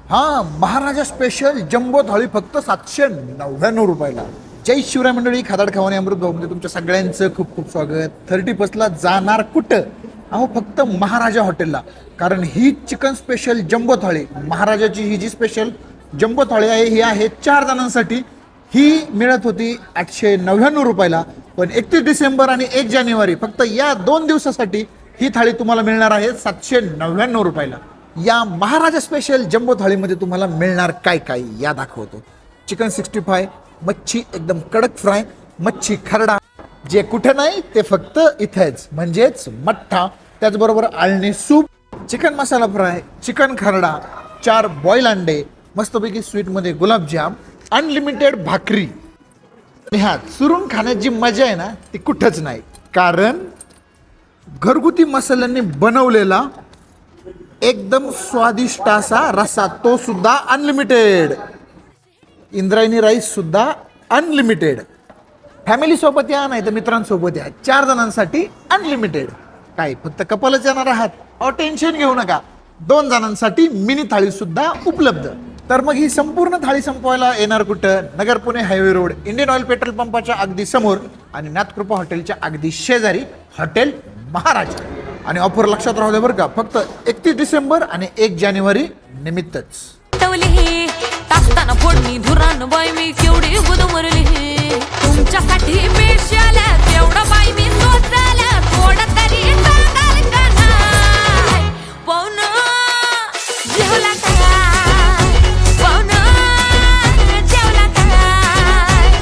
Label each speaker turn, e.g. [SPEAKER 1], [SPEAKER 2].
[SPEAKER 1] हा महाराजा special jumbo थाळी फक्त 799 रुपयाला. जय शिवराय मंडळी, खादाड खवाने अमृत भाऊमध्ये तुमच्या सगळ्यांचं खूप खूप स्वागत. 31ला जाणार कुठं? अहो फक्त महाराजा हॉटेलला. कारण ही चिकन स्पेशल जम्बो थाळी, महाराजाची ही जी स्पेशल जम्बो थाळी आहे ही आहे 4 जणांसाठी. ही मिळत होती 899 रुपयाला, पण 31 डिसेंबर आणि 1 जानेवारी फक्त या 2 दिवसासाठी ही थाळी तुम्हाला मिळणार आहे 799 रुपयाला. या महाराजा स्पेशल जम्बो थाळीमध्ये तुम्हाला मिळणार काय काय या दाखवतो. चिकन 65, मच्छी एकदम कडक फ्राय, मच्छी खरडा, जे कुठे नाही ते फक्त इथेच म्हणजेच मठ्ठा. त्याचबरोबर आळणी सूप, चिकन मसाला फ्राय, चिकन खरडा, 4 बॉईल अंडे, मस्तपैकी स्वीटमध्ये गुलाबजाम, अनलिमिटेड भाकरी. आणि हा चुरून खाण्याची जी मजा आहे ना ती कुठंच नाही, कारण घरगुती मसाल्यांनी बनवलेला एकदम स्वादिष्ट असा रस्सा, तो सुद्धा अनलिमिटेड. इंद्रायणी राईस सुद्धा अनलिमिटेड. फॅमिली सोबत या नाही तर मित्रांसोबत या, 4 जणांसाठी अनलिमिटेड. काय फक्त कपलच येणार आहात? अहो टेन्शन घेऊ नका, 2 जणांसाठी मिनी थाळी सुद्धा उपलब्ध. तर मग ही संपूर्ण थाळी संपवायला येणार कुठं? Nagar Pune highway road, Indian Oil petrol पंपाच्या अगदी समोर आणि नाथकृपा हॉटेलच्या अगदी शेजारी हॉटेल महाराजा. आणि ऑफर लक्षात राहू दे बरं का, फक्त 31 डिसेंबर आणि 1 जानेवारी निमित्तच.
[SPEAKER 2] टाकताना फोडणी धुरान बाय मी केवढी गुदमरली तुमच्यासाठी पेशाला